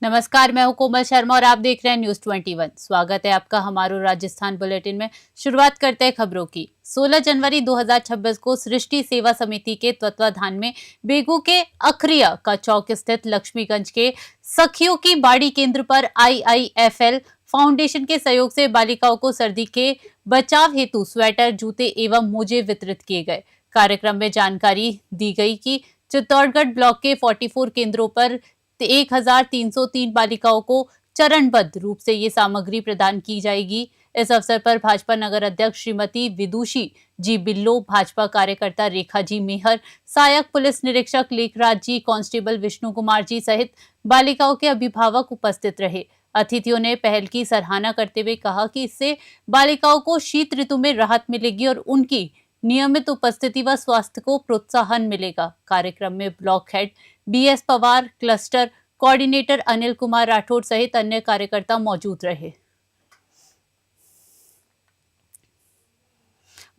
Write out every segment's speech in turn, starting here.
नमस्कार, मैं हूं कोमल शर्मा और आप देख रहे हैं न्यूज 21। स्वागत है आपका हमारो राजस्थान बुलेटिन में। शुरुआत करते हैं खबरों की। 16 जनवरी 2026 को सृष्टि सेवा समिति के तत्वाधान में बेगू के अखरिया का चौक स्थित लक्ष्मीगंज के सखियों की बाड़ी केंद्र पर IIFL फाउंडेशन के सहयोग से बालिकाओं को सर्दी के बचाव हेतु स्वेटर, जूते एवं मोजे वितरित किए गए। कार्यक्रम में जानकारी दी गई कि चित्तौड़गढ़ ब्लॉक के 44 केंद्रों पर 1303 बालिकाओं को चरणबद्ध रूप से ये सामग्री प्रदान की जाएगी। इस अवसर पर भाजपा नगर अध्यक्ष श्रीमती विदुषी जी बिल्लो, भाजपा कार्यकर्ता रेखा जी मेहर, सहायक पुलिस निरीक्षक लेखराज जी, कांस्टेबल विष्णु कुमार जी सहित बालिकाओं के अभिभावक उपस्थित रहे। अतिथियों ने पहल की सराहना करते हुए कहा कि इससे बालिकाओं को शीत ऋतु में राहत मिलेगी और उनकी नियमित उपस्थिति व स्वास्थ्य को प्रोत्साहन मिलेगा। कार्यक्रम में block head BS Pawar, cluster coordinator Anil Kumar Rathore सहित अन्य कार्यकर्ता मौजूद रहे।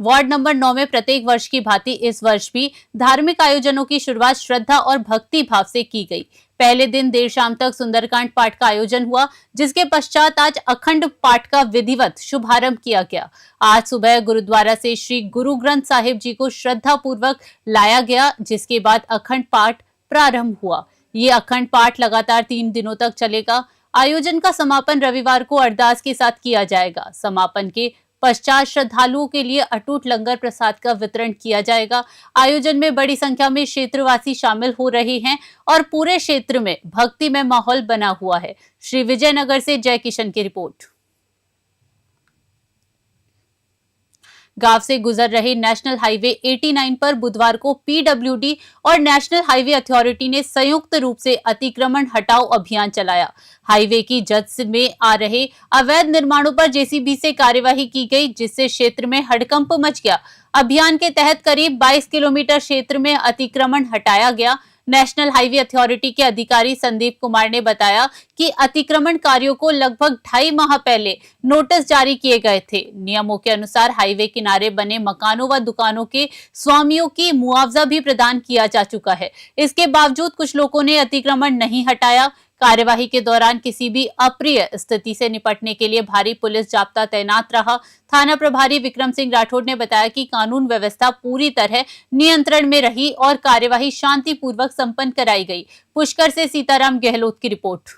वार्ड नंबर 9 में प्रत्येक वर्ष की भांति इस वर्ष भी धार्मिक आयोजनों की शुरुआत श्रद्धा और भक्ति भाव से की गई। पहले दिन देर शाम तक सुंदरकांड पाठ का आयोजन हुआ, जिसके पश्चात आज अखंड पाठ का विधिवत शुभारंभ किया गया। आज सुबह गुरुद्वारा से श्री गुरु ग्रंथ साहिब जी को श्रद्धा पूर्वक लाया गया, जिसके बाद अखंड पाठ प्रारंभ हुआ। ये अखंड पाठ लगातार 3 दिनों तक चलेगा। आयोजन का समापन रविवार को अरदास के साथ किया जाएगा। समापन के पश्चात श्रद्धालुओं के लिए अटूट लंगर प्रसाद का वितरण किया जाएगा। आयोजन में बड़ी संख्या में क्षेत्रवासी शामिल हो रहे हैं और पूरे क्षेत्र में भक्तिमय माहौल बना हुआ है। श्री विजयनगर से जय किशन की रिपोर्ट। गांव से गुजर रहे नेशनल हाईवे 89 पर बुधवार को PWD और नेशनल हाईवे अथॉरिटी ने संयुक्त रूप से अतिक्रमण हटाओ अभियान चलाया। हाईवे की जद में आ रहे अवैध निर्माणों पर JCB से कार्यवाही की गई, जिससे क्षेत्र में हड़कंप मच गया। अभियान के तहत करीब 22 किलोमीटर क्षेत्र में अतिक्रमण हटाया गया। नेशनल हाईवे अथॉरिटी के अधिकारी संदीप कुमार ने बताया कि अतिक्रमण कार्यों को लगभग 2.5 माह पहले नोटिस जारी किए गए थे। नियमों के अनुसार हाईवे किनारे बने मकानों व दुकानों के स्वामियों की मुआवजा भी प्रदान किया जा चुका है। इसके बावजूद कुछ लोगों ने अतिक्रमण नहीं हटाया। कार्यवाही के दौरान किसी भी अप्रिय स्थिति से निपटने के लिए भारी पुलिस जाब्ता तैनात रहा। थाना प्रभारी विक्रम सिंह राठौड़ ने बताया कि कानून व्यवस्था पूरी तरह नियंत्रण में रही और कार्यवाही शांतिपूर्वक संपन्न कराई गई। पुष्कर से सीताराम गहलोत की रिपोर्ट।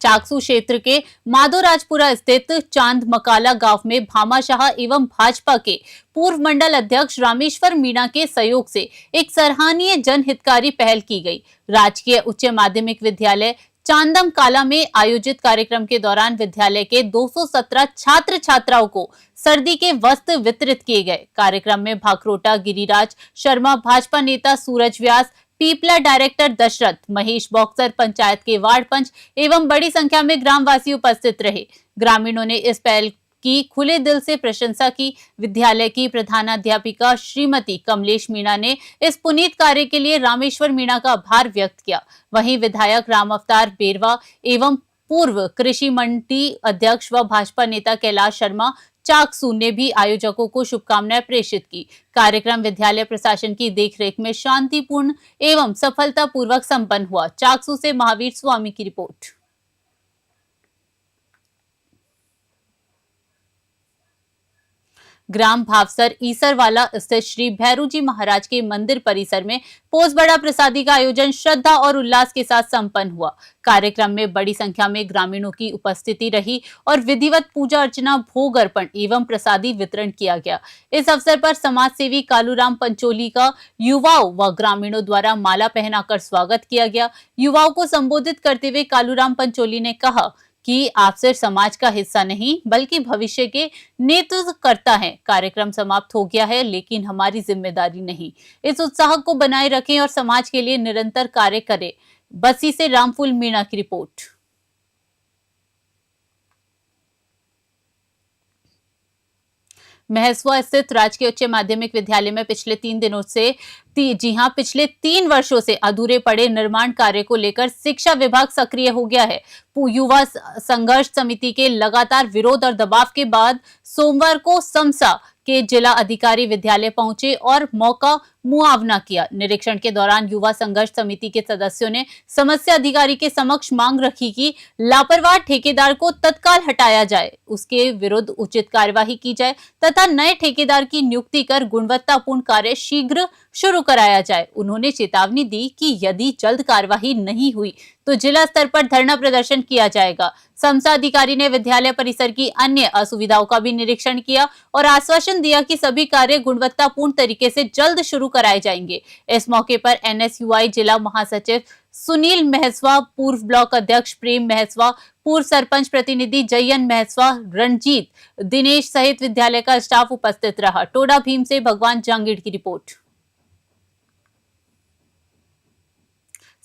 चाकसू क्षेत्र के माधोराजपुरा स्थित चांद मकाला गांव में भामाशाह एवं भाजपा के पूर्व मंडल अध्यक्ष रामेश्वर मीणा के सहयोग से एक सराहनीय जनहितकारी पहल की गई। राजकीय उच्च माध्यमिक विद्यालय चांदम काला में आयोजित कार्यक्रम के दौरान विद्यालय के 217 छात्र छात्राओं को सर्दी के वस्त्र वितरित किए गए। कार्यक्रम में भाखरोटा गिरिराज शर्मा, भाजपा नेता सूरज व्यास, पीपला डायरेक्टर दशरथ, महेश बॉक्सर, पंचायत के वार्ड पंच एवं बड़ी संख्या में ग्रामवासी उपस्थित रहे। ग्रामीणों ने इस पहल की खुले दिल से प्रशंसा की। विद्यालय की प्रधानाध्यापिका श्रीमती कमलेश मीणा ने इस पुनीत कार्य के लिए रामेश्वर मीणा का आभार व्यक्त किया। वहीं विधायक राम अवतार बेरवा एवं पूर्व कृषि मंडी अध्यक्ष व भाजपा नेता कैलाश शर्मा चाकसू ने भी आयोजकों को शुभकामनाएं प्रेषित की। कार्यक्रम विद्यालय प्रशासन की देखरेख में शांतिपूर्ण एवं सफलतापूर्वक संपन्न हुआ। चाकसू से महावीर स्वामी की रिपोर्ट। ग्राम भावसर ईसरवाला स्थित श्री भैरू जी महाराज के मंदिर परिसर में पोस बड़ा प्रसादी का आयोजन श्रद्धा और उल्लास के साथ संपन्न हुआ। कार्यक्रम में बड़ी संख्या में ग्रामीणों की उपस्थिति रही और विधिवत पूजा अर्चना, भोग अर्पण एवं प्रसादी वितरण किया गया। इस अवसर पर समाज सेवी कालूराम पंचोली का युवाओं व ग्रामीणों द्वारा माला पहनाकर स्वागत किया गया। युवाओं को संबोधित करते हुए कालूराम पंचोली ने कहा कि आप सिर्फ समाज का हिस्सा नहीं बल्कि भविष्य के नेतृत्व करता है। कार्यक्रम समाप्त हो गया है, लेकिन हमारी जिम्मेदारी नहीं। इस उत्साह को बनाए रखें और समाज के लिए निरंतर कार्य करें। बस्सी से रामफूल मीणा की रिपोर्ट। महसवा स्थित राजकीय उच्च माध्यमिक विद्यालय में पिछले 3 दिनों से पिछले 3 वर्षों से अधूरे पड़े निर्माण कार्य को लेकर शिक्षा विभाग सक्रिय हो गया है। युवा संघर्ष समिति के लगातार विरोध और दबाव के बाद सोमवार को समसा के जिला अधिकारी विद्यालय पहुंचे और मौका मुआवना किया। निरीक्षण के दौरान युवा संघर्ष समिति के सदस्यों ने समस्या अधिकारी के समक्ष मांग रखी कि लापरवाह ठेकेदार को तत्काल हटाया जाए, उसके विरुद्ध उचित कार्यवाही की जाए तथा नए ठेकेदार की नियुक्ति कर गुणवत्तापूर्ण कार्य शीघ्र शुरू कराया जाए। उन्होंने चेतावनी दी कि यदि जल्द कार्यवाही नहीं हुई तो जिला स्तर पर धरना प्रदर्शन किया जाएगा। समसा अधिकारी ने विद्यालय परिसर की अन्य असुविधाओं का भी निरीक्षण किया और आश्वासन दिया कि सभी कार्य गुणवत्तापूर्ण तरीके से जल्द शुरू कराए जाएंगे। इस मौके पर एनएसयूआई जिला महासचिव सुनील महसवा, पूर्व ब्लॉक अध्यक्ष प्रेम महसवा, पूर्व सरपंच प्रतिनिधि जयन महसवा, रंजीत, दिनेश सहित विद्यालय का स्टाफ उपस्थित रहा। टोडा भीम से भगवान जहांगीर की रिपोर्ट।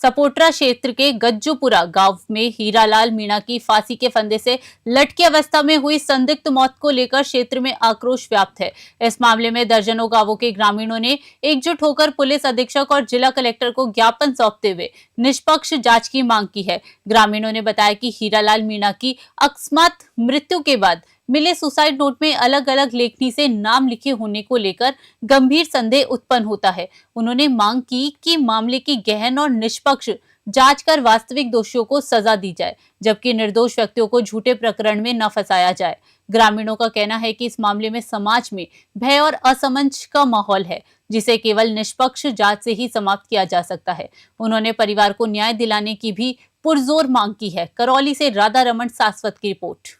सपोट्रा क्षेत्र के गज्जूपुरा गांव में हीरालाल मीणा की फांसी के फंदे से लटकी अवस्था में हुई संदिग्ध मौत को लेकर क्षेत्र में आक्रोश व्याप्त है। इस मामले में दर्जनों गांवों के ग्रामीणों ने एकजुट होकर पुलिस अधीक्षक और जिला कलेक्टर को ज्ञापन सौंपते हुए निष्पक्ष जांच की मांग की है। ग्रामीणों ने बताया कि हीरालाल मीणा की अकस्मात मृत्यु के बाद मिले सुसाइड नोट में अलग अलग लेखनी से नाम लिखे होने को लेकर गंभीर संदेह उत्पन्न होता है। उन्होंने मांग की कि मामले की गहन और निष्पक्ष जांच कर वास्तविक दोषियों को सजा दी जाए, जबकि निर्दोष व्यक्तियों को झूठे प्रकरण में न फंसाया जाए। ग्रामीणों का कहना है कि इस मामले में समाज में भय और असमंजस का माहौल है, जिसे केवल निष्पक्ष जांच से ही समाप्त किया जा सकता है। उन्होंने परिवार को न्याय दिलाने की भी पुरजोर मांग की है। करौली से राधा रमन सासवत की रिपोर्ट।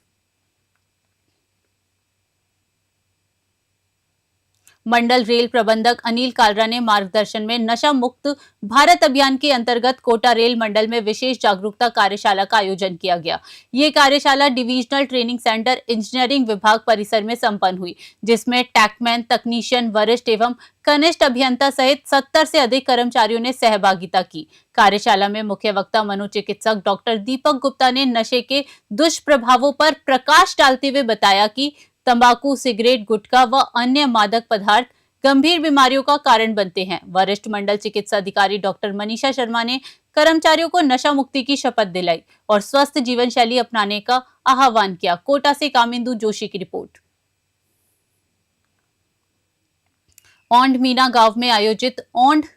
मंडल रेल प्रबंधक अनिल कालरा ने मार्गदर्शन में नशा मुक्त भारत अभियान के अंतर्गत कोटा रेल मंडल में विशेष जागरूकता कार्यशाला का आयोजन किया गया। ये कार्यशाला डिविजनल ट्रेनिंग सेंटर इंजीनियरिंग विभाग परिसर में संपन्न हुई, जिसमें टैकमैन, तकनीशियन, वरिष्ठ एवं कनिष्ठ अभियंता सहित 70 से अधिक कर्मचारियों ने सहभागिता की। कार्यशाला में मुख्य वक्ता मनोचिकित्सक डॉक्टर दीपक गुप्ता ने नशे के दुष्प्रभावों पर प्रकाश डालते हुए बताया कि तंबाकू, सिगरेट, गुटखा व अन्य मादक पदार्थ गंभीर बीमारियों का कारण बनते हैं। वरिष्ठ मंडल चिकित्सा अधिकारी डॉक्टर मनीषा शर्मा ने कर्मचारियों को नशा मुक्ति की शपथ दिलाई और स्वस्थ जीवन शैली अपनाने का आह्वान किया। कोटा से कामिंदु जोशी की रिपोर्ट। औंध मीना गांव में आयोजित औंध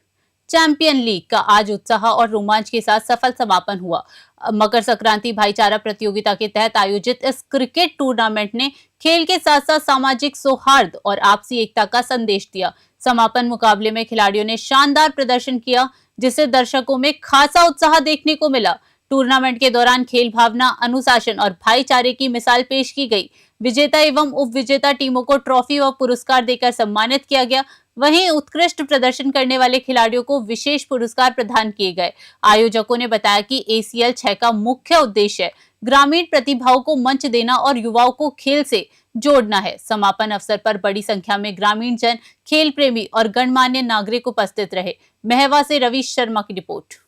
चैंपियन लीग का आज उत्साह और रोमांच के साथ सफल समापन हुआ। मकर संक्रांति भाईचारा प्रतियोगिता के तहत आयोजित इस क्रिकेट टूर्नामेंट ने खेल के साथ साथ सामाजिक सौहार्द और आपसी एकता का संदेश दिया। समापन मुकाबले में खिलाड़ियों ने शानदार प्रदर्शन किया, जिससे दर्शकों में खासा उत्साह देखने को मिला। टूर्नामेंट के दौरान खेल भावना, अनुशासन और भाईचारे की मिसाल पेश की गई। विजेता एवं उप विजेता टीमों को ट्रॉफी व पुरस्कार देकर सम्मानित किया गया। वहीं उत्कृष्ट प्रदर्शन करने वाले खिलाड़ियों को विशेष पुरस्कार प्रदान किए गए। आयोजकों ने बताया कि ACL 6 का मुख्य उद्देश्य ग्रामीण प्रतिभाओं को मंच देना और युवाओं को खेल से जोड़ना है। समापन अवसर पर बड़ी संख्या में ग्रामीण जन, खेल प्रेमी और गणमान्य नागरिक उपस्थित रहे। महवा से रवि शर्मा की रिपोर्ट।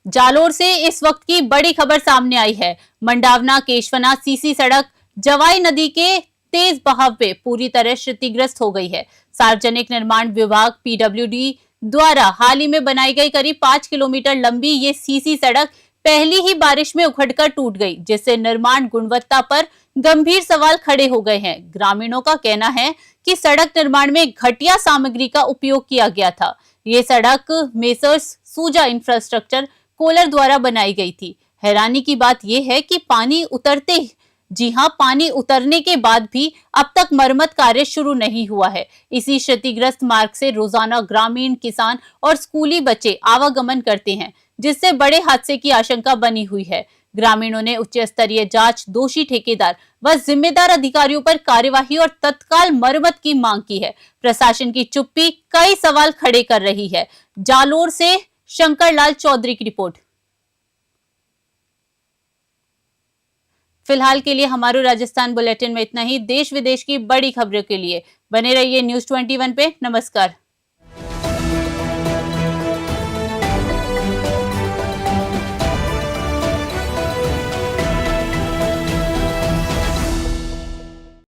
जालोर से इस वक्त की बड़ी खबर सामने आई है। मंडावना केशवना सीसी सड़क जवाई नदी के तेज बहाव में पूरी तरह क्षतिग्रस्त हो गई है। सार्वजनिक निर्माण विभाग PWD द्वारा हाल ही में बनाई गई करीब 5 किलोमीटर लंबी ये सीसी सड़क पहली ही बारिश में उखड़कर टूट गई, जिससे निर्माण गुणवत्ता पर गंभीर सवाल खड़े हो गए हैं। ग्रामीणों का कहना है कि सड़क निर्माण में घटिया सामग्री का उपयोग किया गया था। ये सड़क मेसर्स सूजा इंफ्रास्ट्रक्चर कोलर द्वारा बनाई गई थी। हैरानी की बात यह है कि पानी उतरने के बाद भी अब तक मरम्मत कार्य शुरू नहीं हुआ है। इसी क्षतिग्रस्त मार्ग से रोजाना ग्रामीण, किसान और स्कूली बच्चे आवागमन करते हैं, जिससे बड़े हादसे की आशंका बनी हुई है। ग्रामीणों ने उच्च स्तरीय जांच, दोषी ठेकेदार व जिम्मेदार अधिकारियों पर कार्यवाही और तत्काल मरम्मत की मांग की है। प्रशासन की चुप्पी कई सवाल खड़े कर रही है। जालोर से शंकर लाल चौधरी की रिपोर्ट। फिलहाल के लिए हमारे राजस्थान बुलेटिन में इतना ही। देश विदेश की बड़ी खबरों के लिए बने रहिए News 21 पे। नमस्कार।